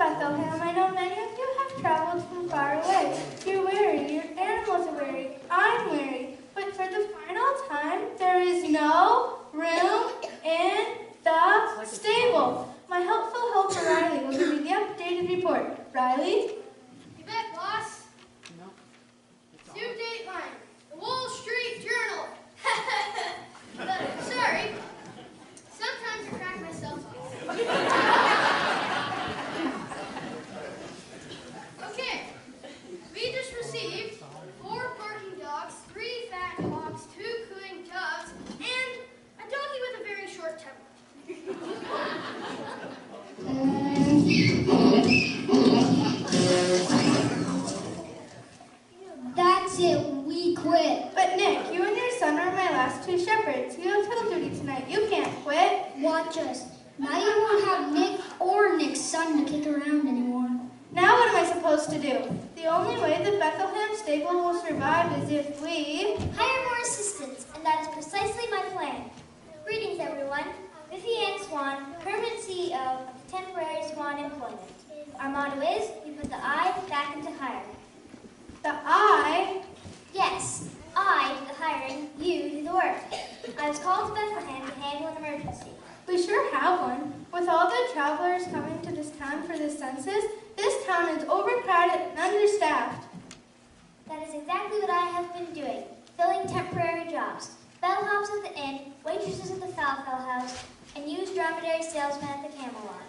Bethlehem, I know many of you have traveled from far away. You're weary, your animals are weary, I'm weary. But for the final time, there is no room in the stable. My helpful helper, Riley, will give you the updated report. Riley? You bet, boss. No. New dateline, the Wall Street Journal. Sorry. Sometimes I crack myself off. Okay. We just received 4 barking dogs, 3 fat hogs, 2 cooing doves, and a doggy with a very short temper. That's it, we quit. But Nick, you and your son are my last 2 shepherds. You have hill duty tonight. You can't quit. Watch us. Now you won't have Nick or Nick's son to kick around anymore. Now what am I supposed to do? The only way the Bethlehem stable will survive is if we hire more assistants, and that is precisely my plan. Greetings, everyone. Vivian Swan, permanent CEO of the Temporary Swan Employment. Our motto is, we put the I back into hire. The I? Yes, I, the hiring, you do the work. I was called to Bethlehem to handle an emergency. We sure have one. With all the travelers coming to this town for the census, this town is overcrowded and understaffed. That is exactly what I have been doing, filling temporary jobs. Bellhops at the inn, waitresses at the Falfel house, and used dromedary salesmen at the Camelot.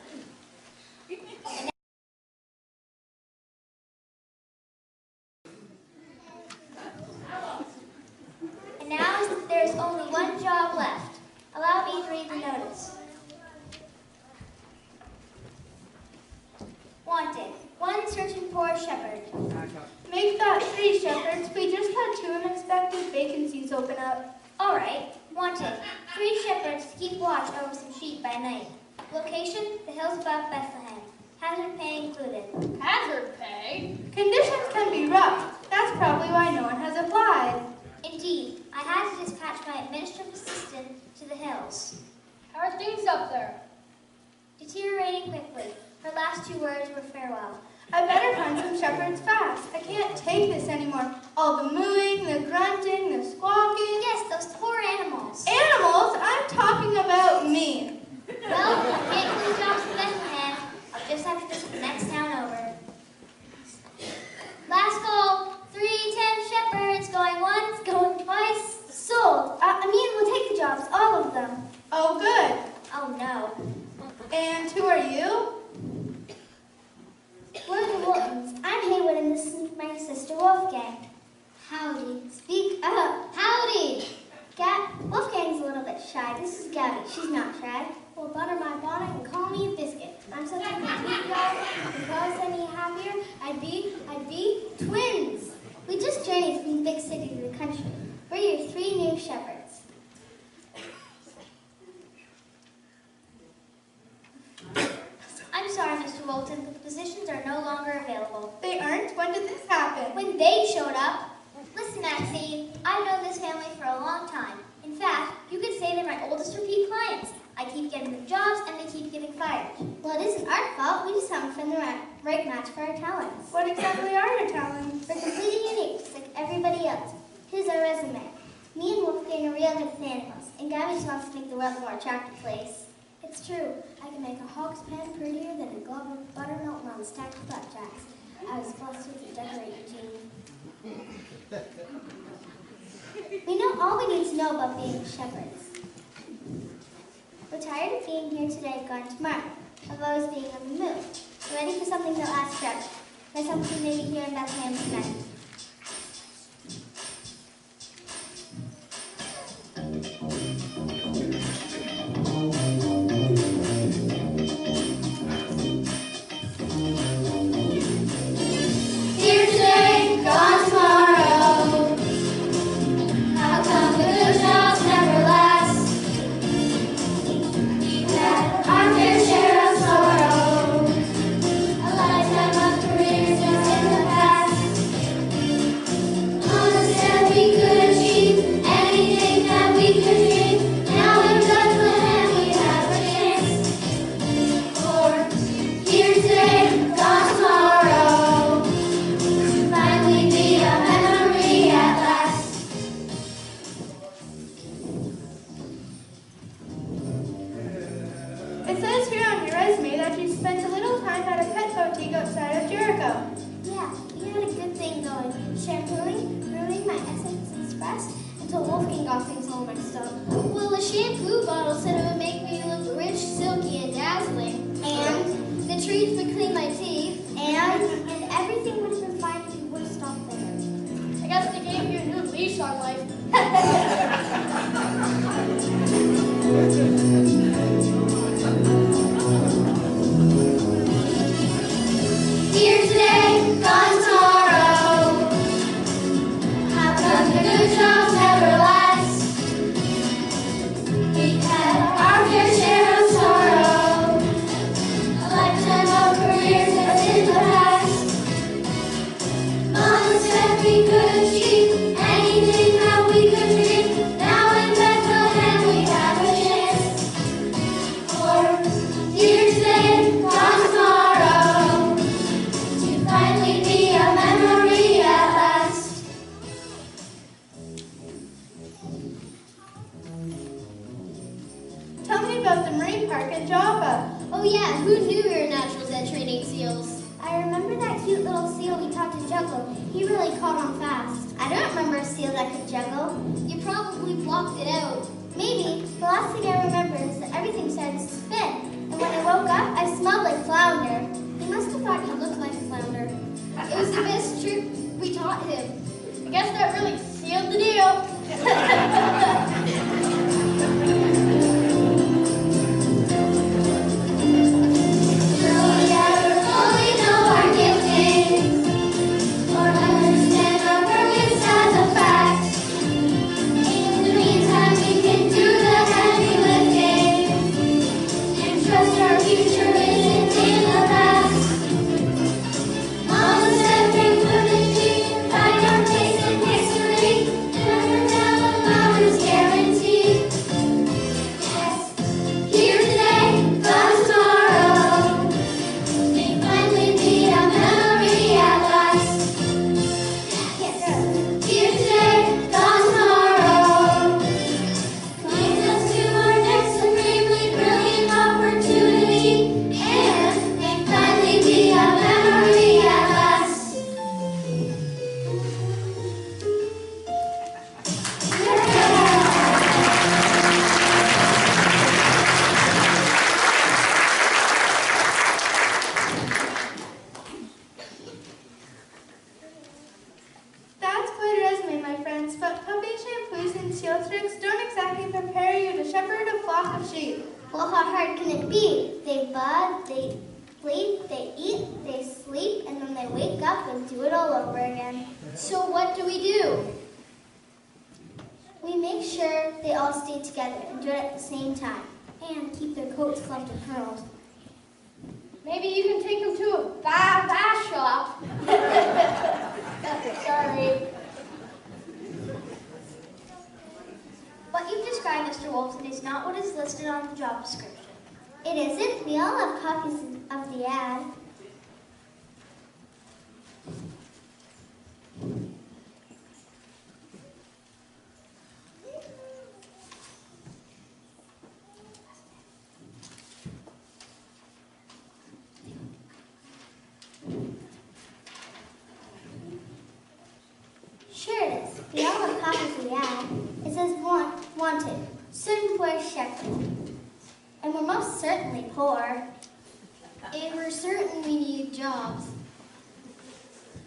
And now there is only one job left. Allow me to read the notice. Wanted, 1 searching for a shepherd. Make that 3 shepherds. We just had 2 unexpected vacancies open up. All right. Wanted, 3 shepherds to keep watch over some sheep by night. Location, the hills above Bethlehem. Hazard pay included. Hazard pay? Conditions can be rough. That's probably why no one has applied. Indeed, I had to dispatch my administrative assistant to the hills. How are things up there? Deteriorating quickly. Her last 2 words were farewell. I better find some shepherds fast. I can't take this anymore. All the mooing, the grunting, the squawking. Yes, those poor animals. Animals? I'm talking about me. Well, I can't lose jobs in Bethlehem. I'll just have to visit the next town over. Last call. 310 shepherds. Going once, going twice. Sold. We'll take the jobs, all of them. Oh, good. Oh, no. And who are you? We're the Woltons. I'm Haywood, and this is my sister Wolfgang. Howdy. Speak up. Howdy. Wolfgang's a little bit shy. This is Gabby. She's not shy. Well, butter my bonnet and call me a biscuit. I'm such a complete dog. If I was any happier, I'd be twins. We just journeyed from the big city to the country. We're your 3 new shepherds. I'm sorry, Mr. Wolton, but the positions are no longer available. They aren't? When did this happen? When they showed up. Listen, Maxine, I've known this family for a long time. In fact, you could say they're my oldest repeat clients. I keep getting them jobs, and they keep getting fired. Well, it isn't our fault. We just haven't found the right match for our talents. What exactly are your talents? We're completely unique, just like everybody else. Here's our resume. Me and Wolfgang are real good with animals, and Gabby just wants to make the world a more attractive place. It's true. I can make a hog's pen prettier than a glob of buttermilk on a stack of flapjacks. I was blessed with a decorating gene. We know all we need to know about being shepherds. We're tired of being here today, gone tomorrow, of always being on the move. We're ready for something that lasts forever. There's something maybe here in Bethlehem tonight. Here today, gone tomorrow. How come the good jobs never last? We've had our fair share of sorrow, a lifetime of careers just in the past. going, shampooing, grooming my Essence Express, until Wolfgang got things all mixed up. Well, the shampoo bottle said it would make me look rich, silky, and dazzling. And the treats would clean my teeth. And everything would have been fine if you would have stopped there. I guess they gave you a new leash on life. Here today, gone tomorrow. How come the good times never last? We've had our fair share of sorrow, a lifetime of careers that's in the past. Mama said we could achieve anything that we could dream. Now in Bethlehem we have a chance. For here today, gone tomorrow, to finally be a memory at last. Tell me about the marine park in Java. Oh yeah, who knew we were naturals at training seals? I remember that cute little seal we taught to juggle. He really caught on fast. I don't remember a seal that could juggle. You probably blocked it out. Maybe. The last thing I remember is that everything started to spin. And when I woke up, I smelled like flounder. He must have thought you looked like a flounder. It was the best trick we taught him. I guess that really sealed the deal. Well, how hard can it be? They bud, they sleep, they eat, they sleep, and then they wake up and do it all over again. So what do we do? We make sure they all stay together and do it at the same time, and keep their coats clumped and curled. Maybe you can take them to a bath shop. Sorry. What you've described, Mr. Wolfson, is not what is listed on the job description. It isn't. We all have copies of the ad. Sure it is. We all have copies of the ad. It says wanted, certain poor shepherd. And we're most certainly poor. And we're certain we need jobs.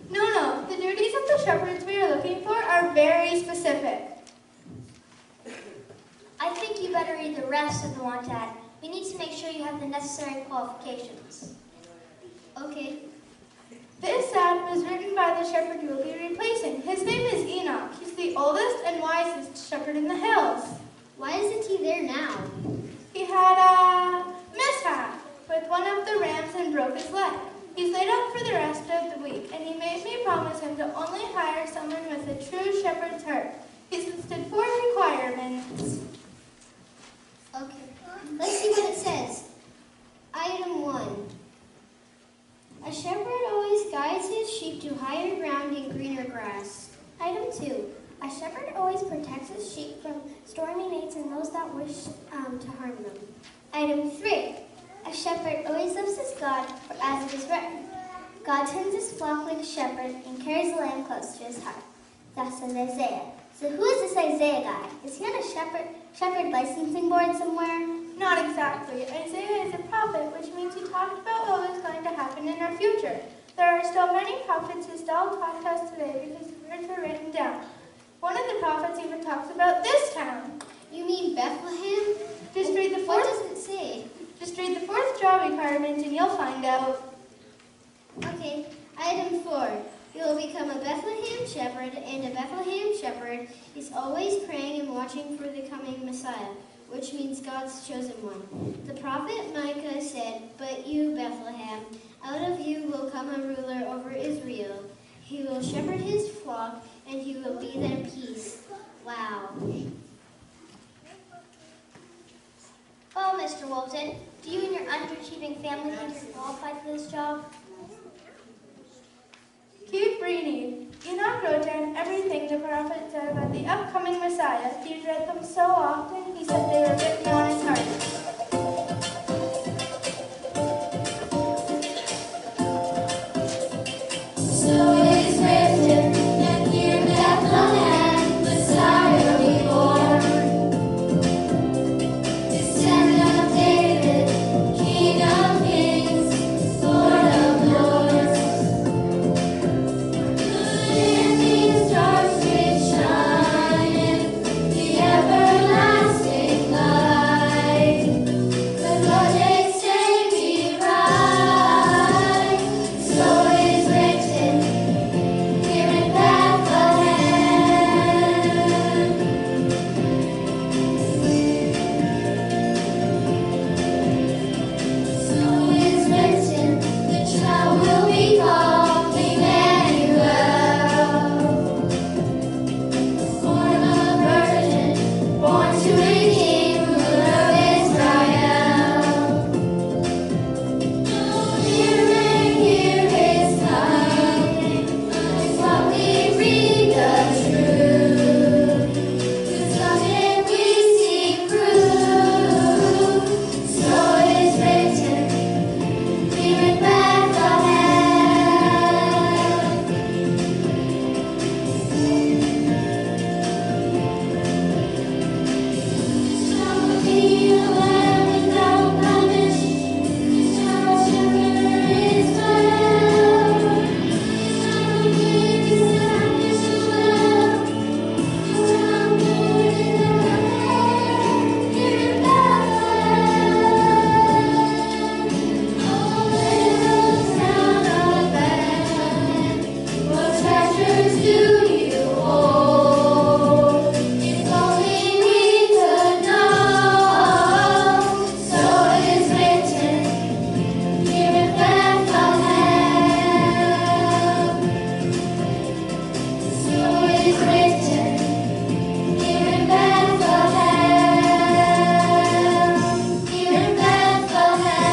No, the duties of the shepherds we are looking for are very specific. I think you better read the rest of the want ad. We need to make sure you have the necessary qualifications. Okay. This ad was written by the shepherd you will be replacing. His name is Enoch. He's the oldest and wisest shepherd in the hills. Why isn't he there now? He had a mishap with one of the rams and broke his leg. He's laid up for the rest of the week, and he made me promise him to only hire someone with a true shepherd's heart. He's listed 4 requirements. Okay. Let's see what it says. Item 1. A shepherd always guides his sheep to higher ground and greener grass. Item 2. A shepherd always protects his sheep from stormy nights and those that wish to harm them. Item 3. A shepherd always loves his God, for as it is written, God tends his flock like a shepherd and carries the lamb close to his heart. That says Isaiah. So who is this Isaiah guy? Is he on a shepherd licensing board somewhere? Not exactly. Isaiah is a prophet, which means he talked about what was going to happen in our future. There are still many prophets who still talk to us today because the words are written down. One of the prophets even talks about this town. You mean Bethlehem? Just read the What fourth. does it say? Just read the fourth job requirement and you'll find out. Okay, item 4. You will become a Bethlehem shepherd, and a Bethlehem shepherd is always praying and watching for the coming Messiah, which means God's chosen one. The prophet Micah said, "But you, Bethlehem, out of you will come a ruler over Israel. He will shepherd his flock, and he will be their peace." Wow. Well, Mr. Wolfson, do you and your underachieving family think you're qualified for this job? Keep reading. Enoch wrote down everything the prophet said about the upcoming Messiah. He read them so often, he said they were written on his heart. So it is written that here in Bethlehem, Messiah will be born. Descendant of David, King of kings, Lord of lords. The stars will shine, the everlasting light. The Lord they say me right. So it is written here in Bethlehem. So it is written, the child will be called Emmanuel. Born of a virgin, born to a king, ruler of Israel. Hear and hear his coming, is what we read the truth. 'Cause someday we see proof. So it is written here in Bethlehem. Shall be a lamb without blemish, shall shepherd Israel. Shall be established well, around Lord in Bethlehem, here in Bethlehem. Oh, little town of Bethlehem, what treasures do you hold? If only we could know. So it is written here in Bethlehem. So it is written here in Bethlehem. Here in Bethlehem.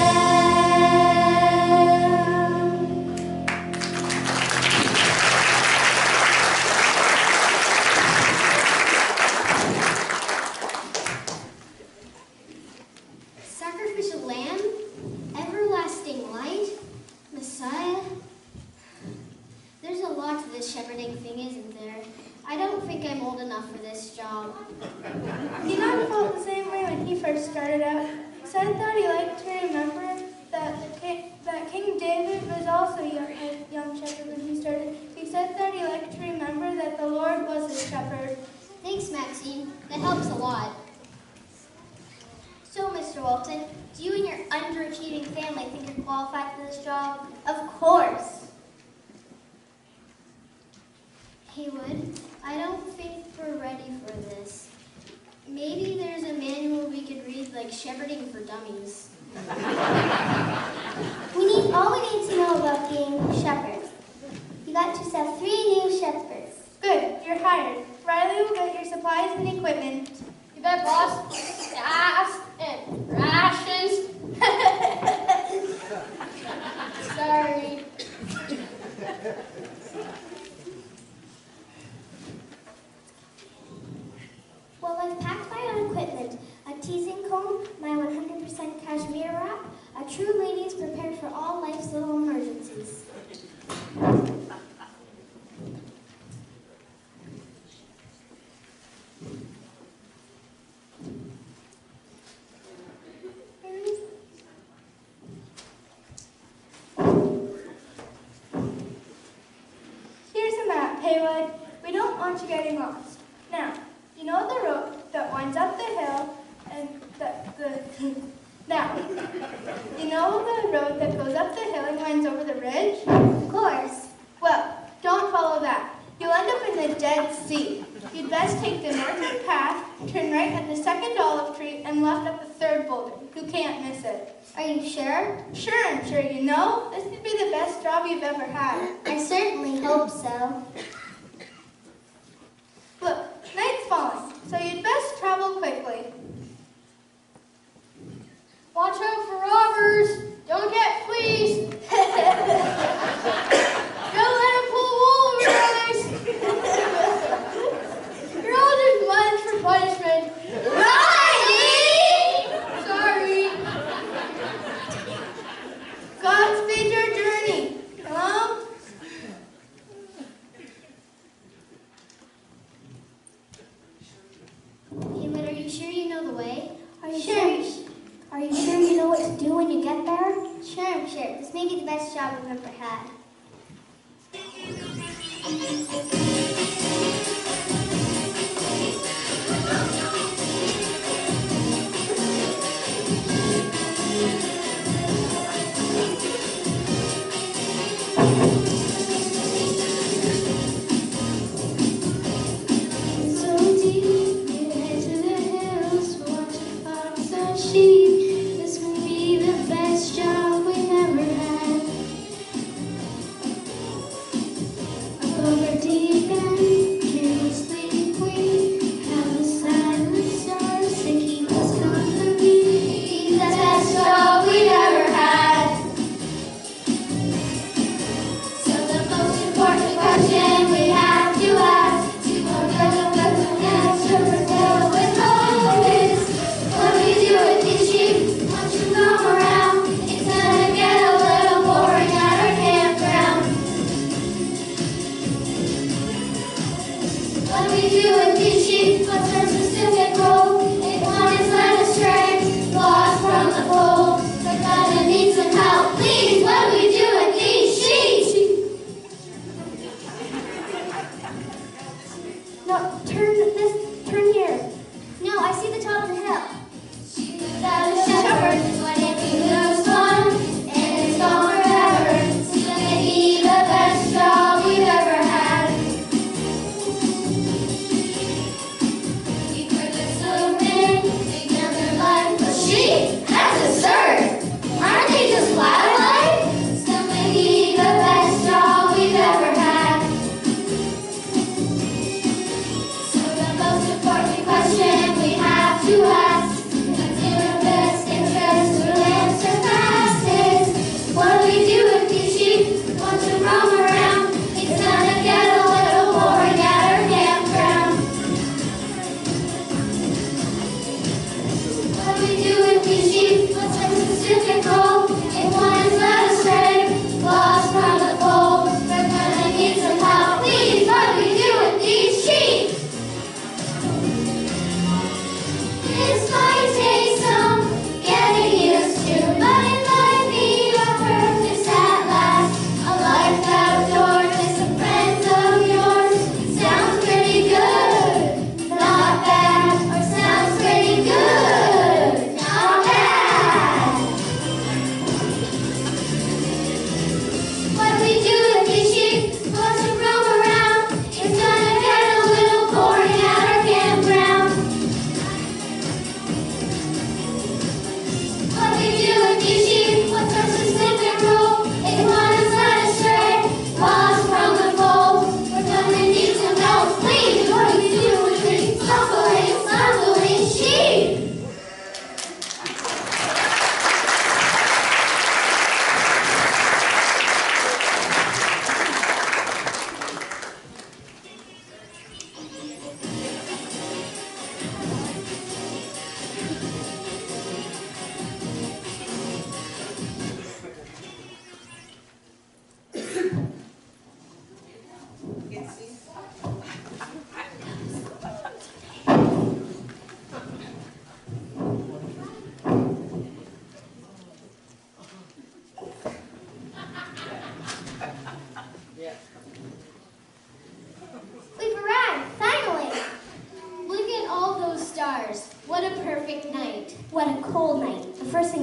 Sacrificial lamb, everlasting light, Messiah. There's a lot to this shepherding thing, isn't there? I don't think I'm old enough for this job. Enoch felt the same way when he first started out. He said that he liked to remember that King David was also a young shepherd when he started. He said that he liked to remember that the Lord was his shepherd. Thanks, Maxine. That helps a lot. So, Mr. Wolfson, do you and your underachieving family think you're qualified for this job? Of course. Haywood, I don't think we're ready for this. Maybe there's a manual we could read, like Shepherding for Dummies. All we need to know about being shepherds. You got to have 3 new shepherds. Good, you're hired. Riley will get your supplies and equipment. You bet, boss. Gas and rations. Sorry. Well, I've packed my own equipment. A teasing comb, my 100% cashmere wrap, a true lady's prepared for all life's little emergencies. want you getting lost. Now, you know the road that winds up the hill and now, you know the road that goes up the hill and winds over the ridge? Of course. Well, don't follow that. You'll end up in the Dead Sea. You'd best take the northern path, turn right at the second olive tree, and left at the third boulder. You can't miss it. Are you sure? Sure, I'm sure you know. This would be the best job you've ever had. I certainly hope so. Look, night's falling, so you'd best travel quickly. Watch out for robbers. Don't get fleeced. Don't let them pull wool over your eyes. You're all just munch for punishment. Riley! Sorry. Godspeed your journey. Hello? Haywood, are you sure you know the way? Are you sure you know what to do when you get there? Sure, I'm sure. This may be the best job I've ever had. So deep, you head to the hills, watch a fox or sheep. This will be the best job we've ever had. Up over deep and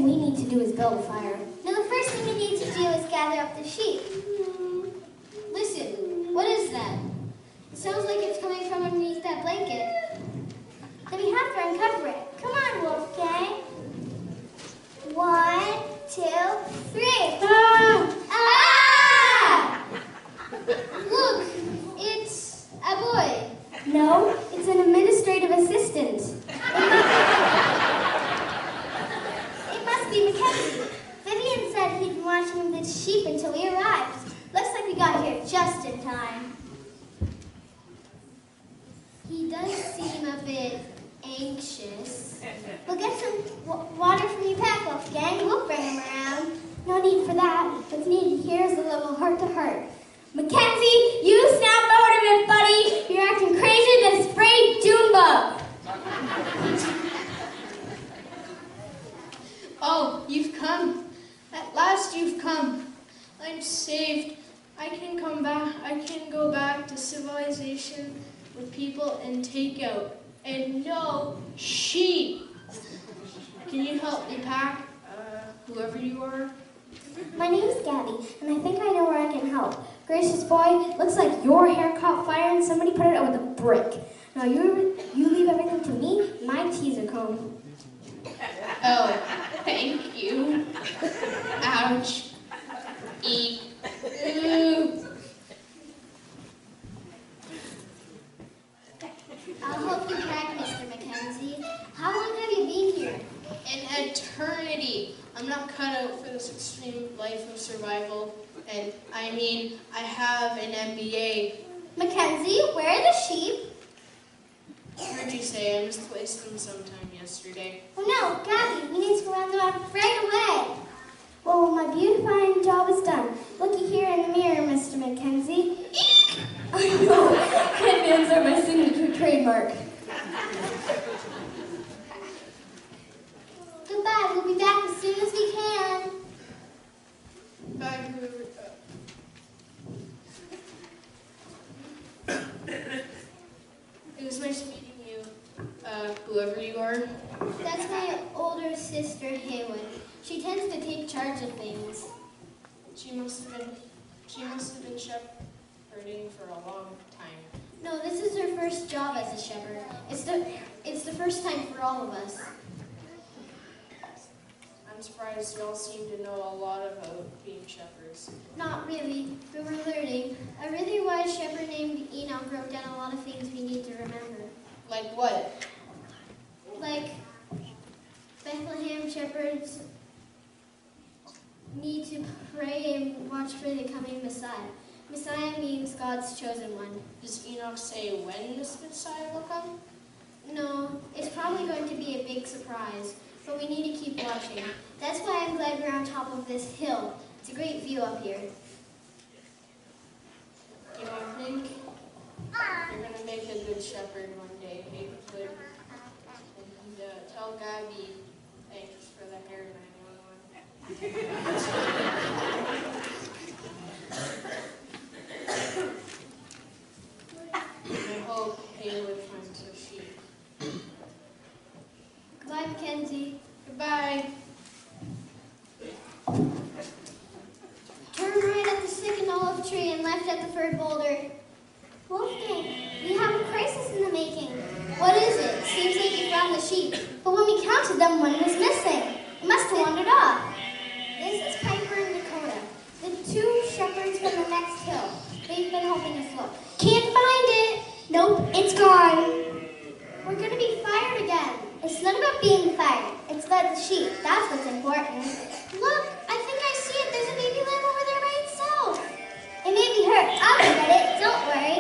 thing we need to do is build a fire. No, the first thing we need to do is gather up the sheep. Listen, what is that? It sounds like it's coming from underneath that blanket. Then we have to uncover it. Come on, Wolfgang. 1, 2, 3. Ah! Look, it's a boy. No, it's an administrative assistant. It must be Mackenzie. Vivian said he'd been watching the sheep until we arrived. Looks like we got here just in time. He does seem a bit anxious. We'll get some water from your pack, Wolfgang. We'll bring him around. No need for that. What's needed here is a little heart-to-heart. Mackenzie, you snap out of it, buddy. You're acting crazier than a sprayed June bug. Oh, you've come. At last you've come. I'm saved. I can come back. I can go back to civilization with people and takeout. And no sheep. Can you help me pack? Whoever you are. My name's Gabby, and I think I know where I can help. Gracious boy, looks like your hair caught fire and somebody put it out with a brick. Now you leave everything to me. My teas are comb. Oh, thank you. Ouch. Eek. Ooh. I'll help you pack, Mr. Mackenzie. How long have you been here? An eternity. I'm not cut out for this extreme life of survival. And I mean, I have an MBA. Mackenzie, where are the sheep? Where'd you say? I misplaced them sometime yesterday. Oh no, Gabby, we need to go round them up right away. Well, my beautifying job is done. Looky here in the mirror, Mr. Mackenzie. I know. Headbands are my signature trademark. Goodbye, we'll be back as soon as we can. Bye, whoever. It was nice meeting you, whoever you are. That's my older sister, Haywood. She tends to take charge of things. She must have been shepherding for a long time. No, this is her first job as a shepherd. It's the first time for all of us. I'm surprised you all seem to know a lot about being shepherds. Not really. We were learning. A really wise shepherd named Enoch wrote down a lot of things we need to remember. Like what? Like Bethlehem shepherds need to pray and watch for the coming Messiah. Messiah means God's chosen one. Does Enoch say when this Messiah will come? No, it's probably going to be a big surprise, but we need to keep watching. That's why I'm glad we're on top of this hill. It's a great view up here. You know, I think you're going to make a good shepherd one day, Haywood. And tell Gabby thanks for the hair 911. I hope Haywood finds her sheep. Goodbye, Mackenzie. Goodbye. Turn right at the sick and olive tree and left at the third boulder. Wolfgang, we have a crisis in the making. What is it? Seems like you found the sheep. But when we counted them, one was missing. It must have wandered off. This is Piper and Dakota, the two shepherds from the next hill. They've been helping us look. Can't find it. Nope, it's gone. We're going to be fired again. It's not about being fired. It's about the sheep. That's what's important. Look, I think I see it. There's a baby lamb over there by itself. It may be hurt. I'll get it. Don't worry.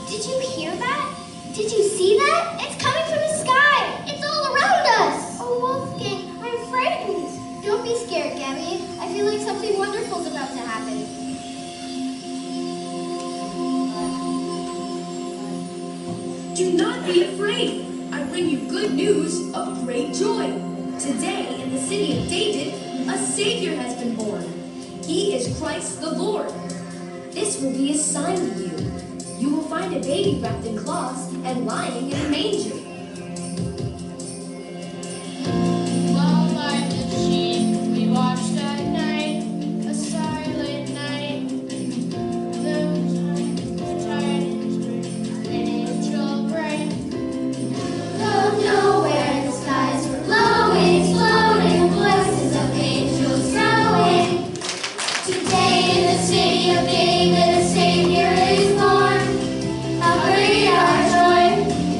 Did you hear that? Did you see that? It's coming from the sky. It's all around us. Oh, Wolfgang, I'm frightened. Don't be scared, Gabby. I feel like something wonderful's about to happen. Do not be afraid. I bring you good news of great joy. Today, in the city of David, a Savior has been born. He is Christ the Lord. This will be a sign to you. You will find a baby wrapped in cloths and lying in a manger. Well, like the sheep we watched at night, a silent night. The tidings bring an angel bright. Don't know where the skies were blowing, floating, voices of angels growing. Today in the city of David, a Savior is born. How great our joy!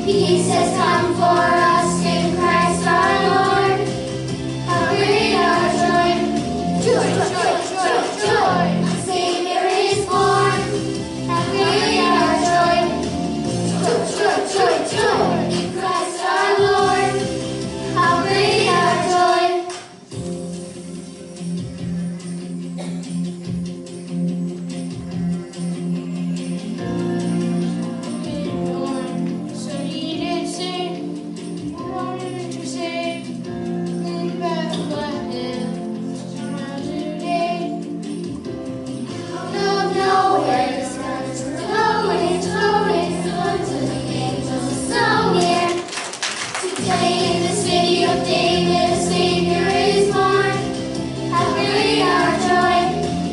Peace has come for us in Christ our Lord. How great our joy! Joy, joy, joy, joy! Our Savior is born. How great our joy! Joy, joy, joy, joy! In Christ our Lord. How great our joy! So he did sing, wanted to save in Bethlehem today. Out of nowhere, the skies were glowing, glowing, the ones of the angels are so near. Today in the city of David, a Savior is born. How great our joy!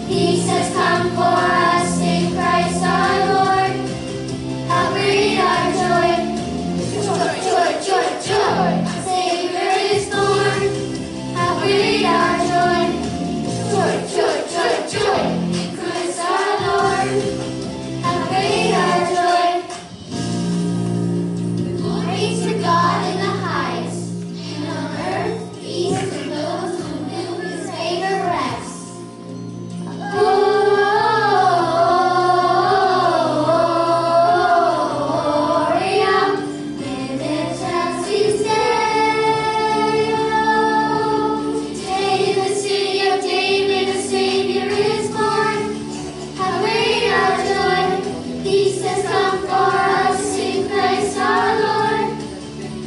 Peace has come for us in Christ our Lord. How great our joy! Joy, joy, joy, joy! Our Savior is born. How great our joy! Joy, joy, joy, joy! In Christ our Lord. How great our joy! Glory to God in the highest, and on earth peace to those who knew His favor rest. Gloria in excelsis Deo. Today in the city of David, a Savior is born. How great our joy! Peace has come for us in Christ our Lord.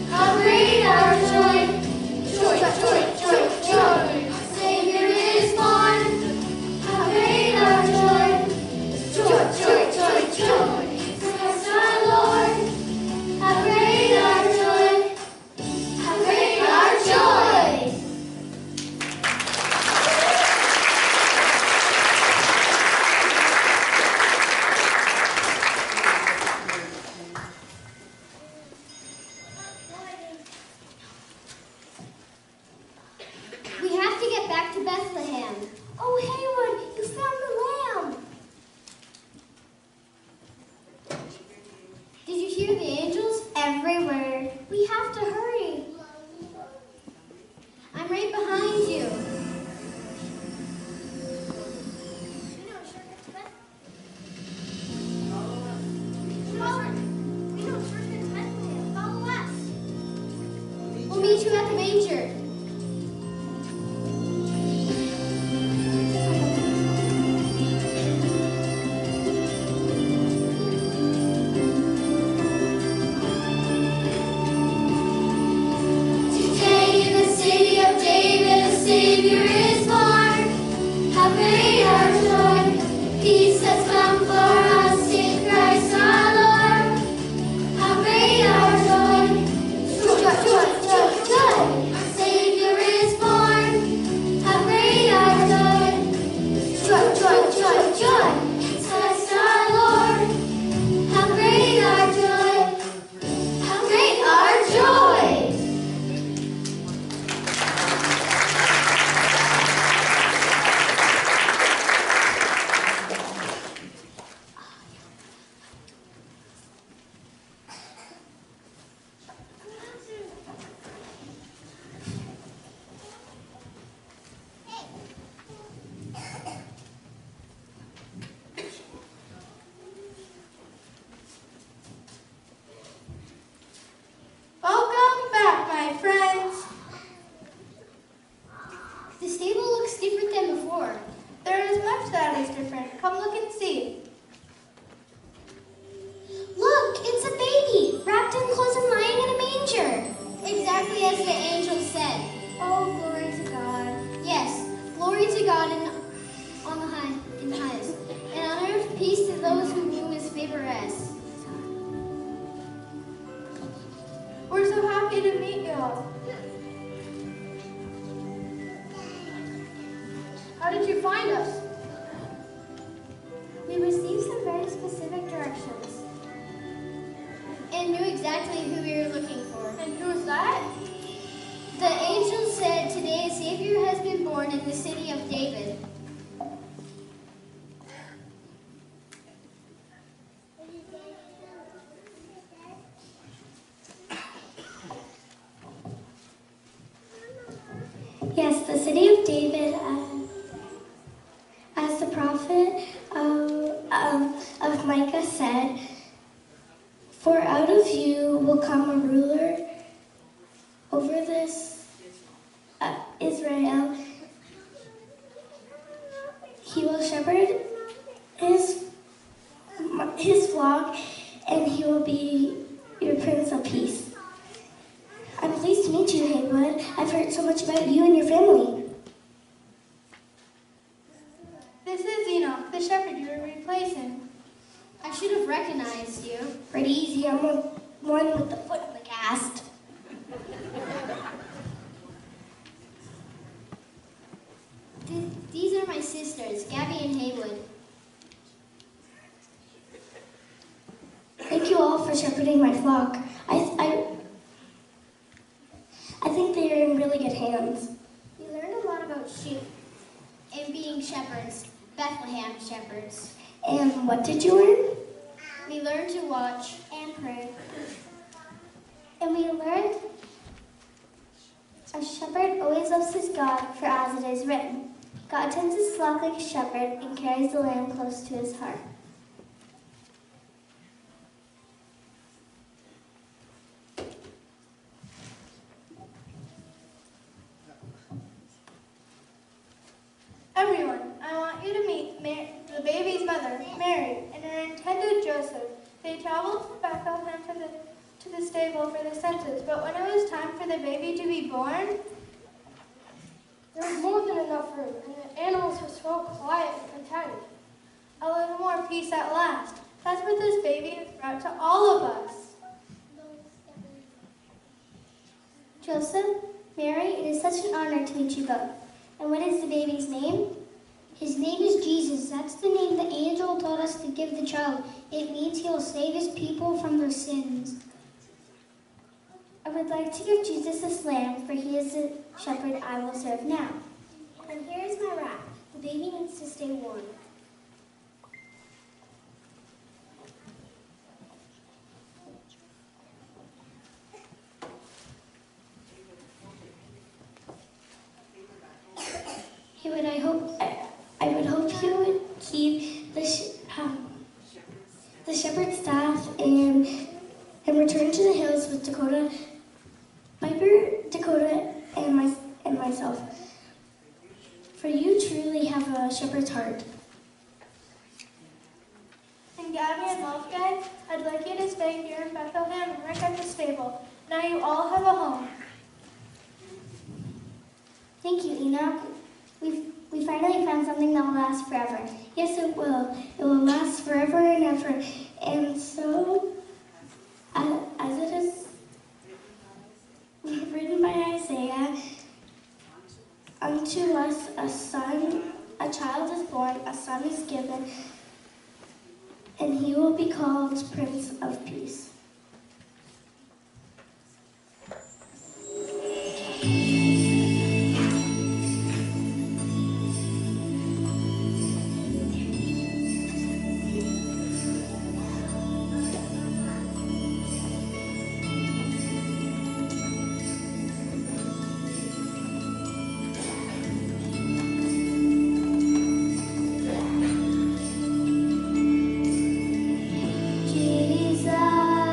How great our joy! Joy, joy, joy, joy! Our Savior is born. How great our joy! Joy, joy, joy, joy! In Christ our Lord. How great our joy! How great our joy! We have to get back to Bethlehem. Oh, Haywood, you found the lamb. Did you hear the angels? Every word. We have to hurry. I'm right behind you. Follow us. We'll meet you at the manger. happy to meet y'all. How did you find us? We received some very specific directions. And knew exactly who we were looking for. And who's that? The angel said, "Today a Savior has been born in the city of David." Yes, the city of David, as the prophet of Micah said, "For out of you will come a ruler over this Israel. He will shepherd his flock, and he will be your Prince of Peace." I'm pleased to meet you, Haywood. I've heard so much about you and your family. This is Enoch, the shepherd you were replacing. I should have recognized you. Pretty easy. I'm the one with the foot on the cast. These are my sisters, Gabby and Haywood. Thank you all for shepherding my flock. I think they are in really good hands. We learned a lot about sheep and being shepherds, Bethlehem shepherds. And what did you learn? We learned to watch And pray. And we learned a shepherd always loves his God, for as it is written, God tends his flock like a shepherd and carries the lamb close to his heart. Everyone, I want you to meet the baby's mother, Mary, and her intended Joseph. They traveled from Bethlehem to the stable for the census, but when it was time for the baby to be born, There was more than enough room, and the animals were so quiet and contented. a little more peace at last. That's what this baby has brought to all of us. Joseph, Mary, it is such an honor to meet you both. And what is the baby's name? His name is Jesus. That's the name the angel told us to give the child. It means he will save his people from their sins. I would like to give Jesus this lamb, for he is the shepherd I will serve now. And here is my wrap. The baby needs to stay warm. Haywood, I would hope you would keep the shepherd staff and return to the hills with Dakota, Piper, Dakota, and myself. For you truly have a shepherd's heart. And Gabby and Wolfgang, I'd like you to stay here in Bethlehem and work at the stable. Now you all have a home. Thank you, Enoch. We finally found something that will last forever. Yes, it will. It will last forever and ever. And so, as it is written by Isaiah, unto us a child is born, a son is given, and he will be called Prince of Peace. Jesus.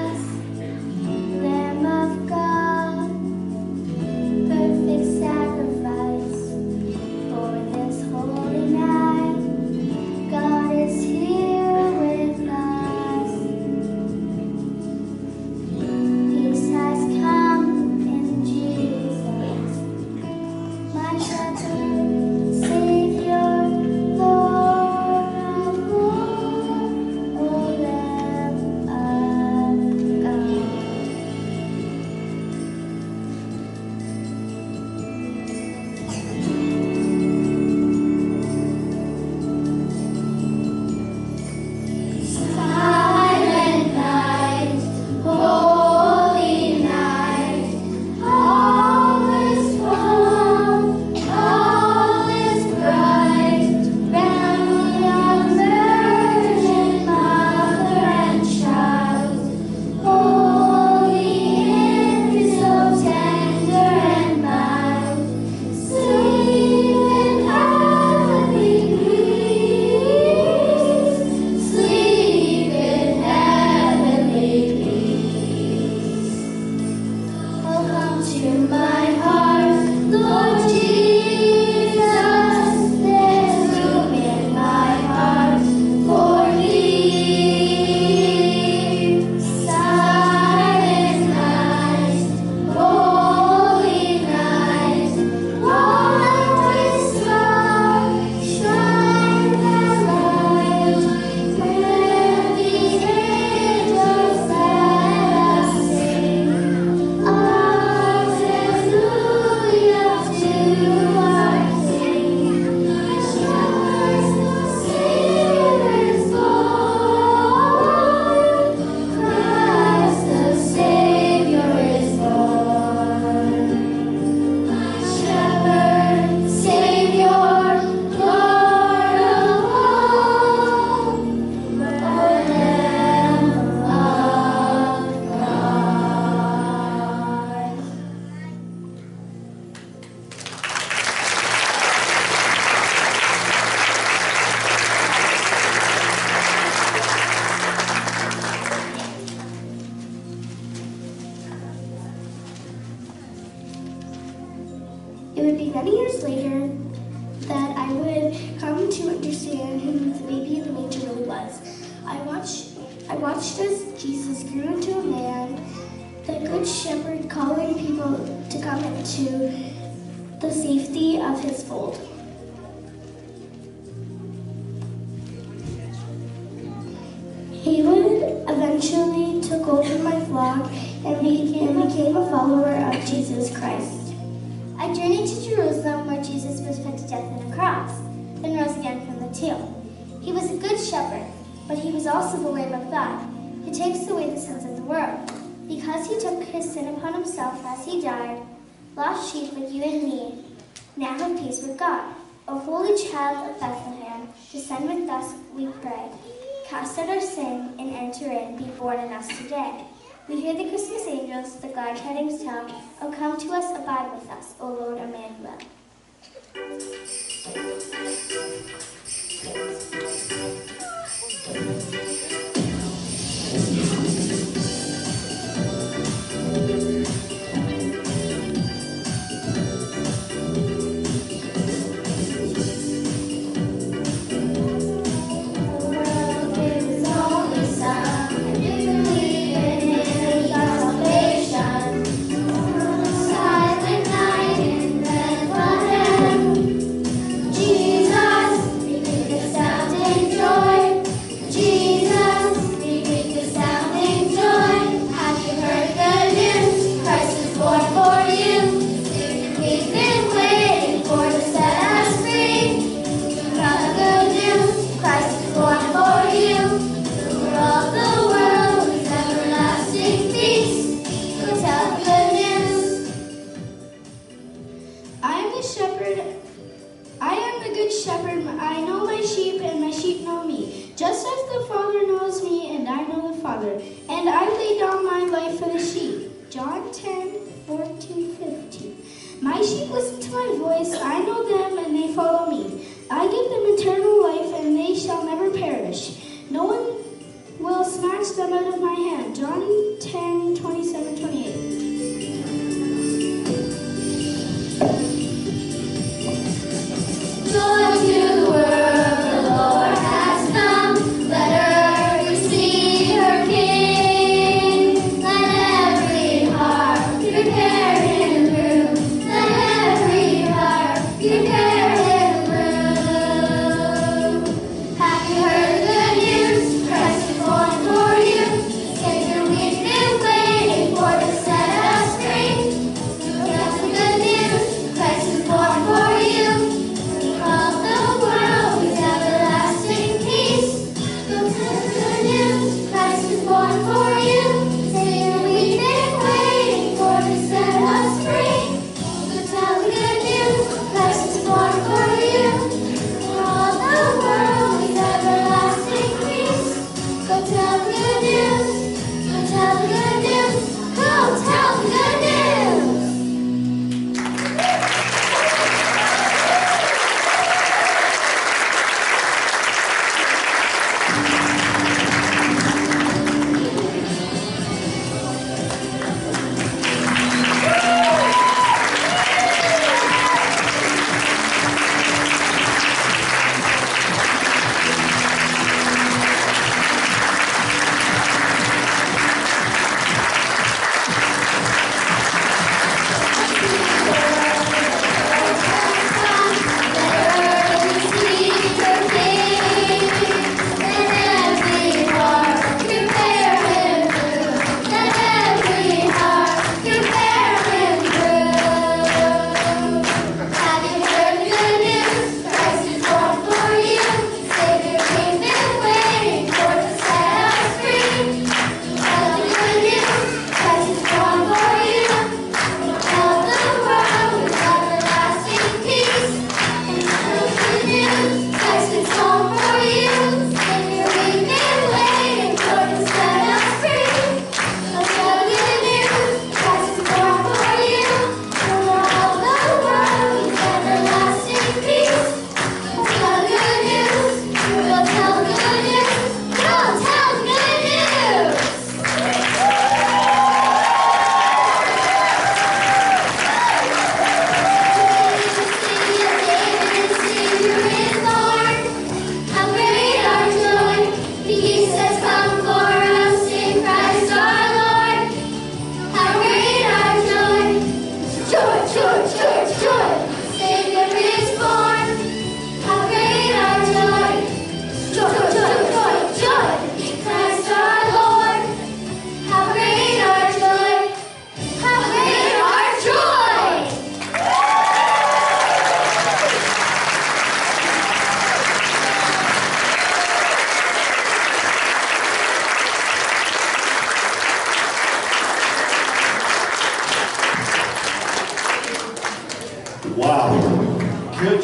It would be many years later that I would come to understand who the baby in the manger really was. I watched as Jesus grew into a man, the Good Shepherd calling people to come into the safety of his fold. Haywood eventually took over my flock and became a follower of Jesus Christ. I journeyed to Jerusalem where Jesus was put to death on a cross, then rose again from the tomb. He was a good shepherd, but he was also the Lamb of God, who takes away the sins of the world. Because he took his sin upon himself as he died, lost sheep like you and me now have peace with God. O holy child of Bethlehem, descend with us, we pray. Cast out our sin and enter in, be born in us today. We hear the Christmas angels, the glad tidings tell. O come to us, abide with us, O Lord Emmanuel. Have you heard the good news? Christ is born for you. Get your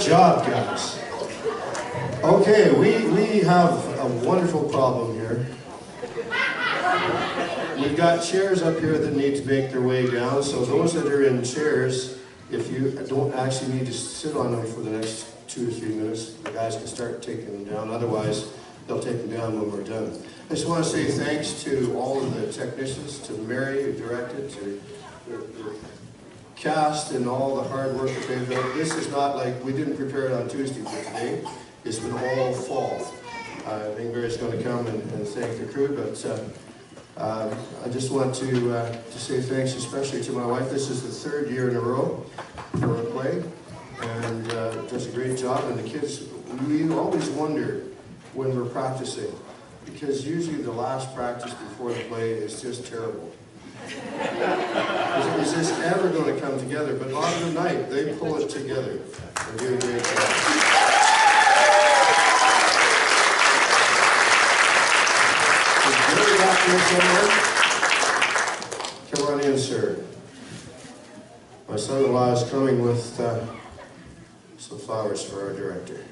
job, guys. Okay, we have a wonderful problem here. We've got chairs up here that need to make their way down, so those that are in chairs, if you don't actually need to sit on them for the next 2 to 3 minutes, the guys can start taking them down. Otherwise, they'll take them down when we're done. I just want to say thanks to all of the technicians, to Mary who directed, to the cast and all the hard work that they've done. This is not like, we didn't prepare it on Tuesday for today. It's been all fall. I think Mary's going to come and thank the crew, but I just want to say thanks especially to my wife. This is the 3rd year in a row for a play, and does a great job. And the kids, we always wonder when we're practicing, because usually the last practice before the play is just terrible. Is this ever going to come together? But on the night, they pull it together. They do a great job. Come on in, sir. My son-in-law is coming with some flowers for our director.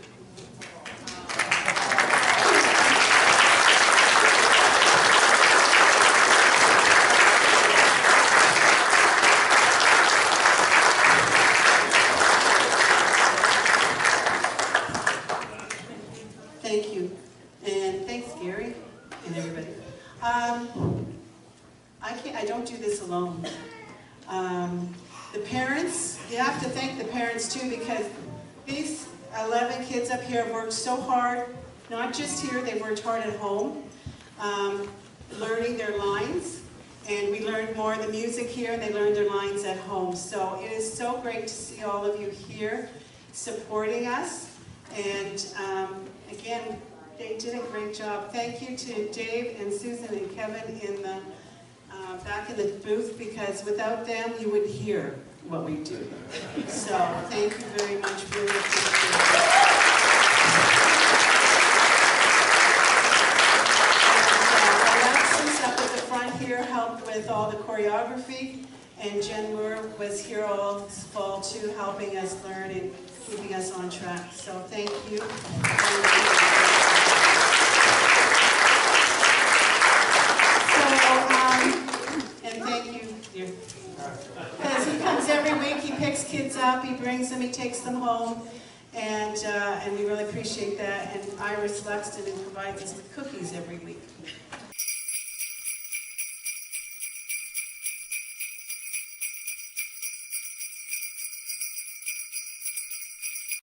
Thank you. And thanks, Gary and everybody. I don't do this alone. The parents, you have to thank the parents too, because these 11 kids up here have worked so hard, not just here, they've worked hard at home, learning their lines, and we learned more of the music here, and they learned their lines at home. So it is so great to see all of you here supporting us, and again, they did a great job. Thank you to Dave and Susan and Kevin in the back in the booth, because without them, you wouldn't hear what we do. So thank you very much. Really appreciate it. Alexis up at the front here helped with all the choreography, and Jen Moore was here all fall too, helping us learn and keeping us on track. So thank you. And thank you, dear. Because he comes every week, he picks kids up, he brings them, he takes them home, and we really appreciate that. And Iris Lexton provides us with cookies every week.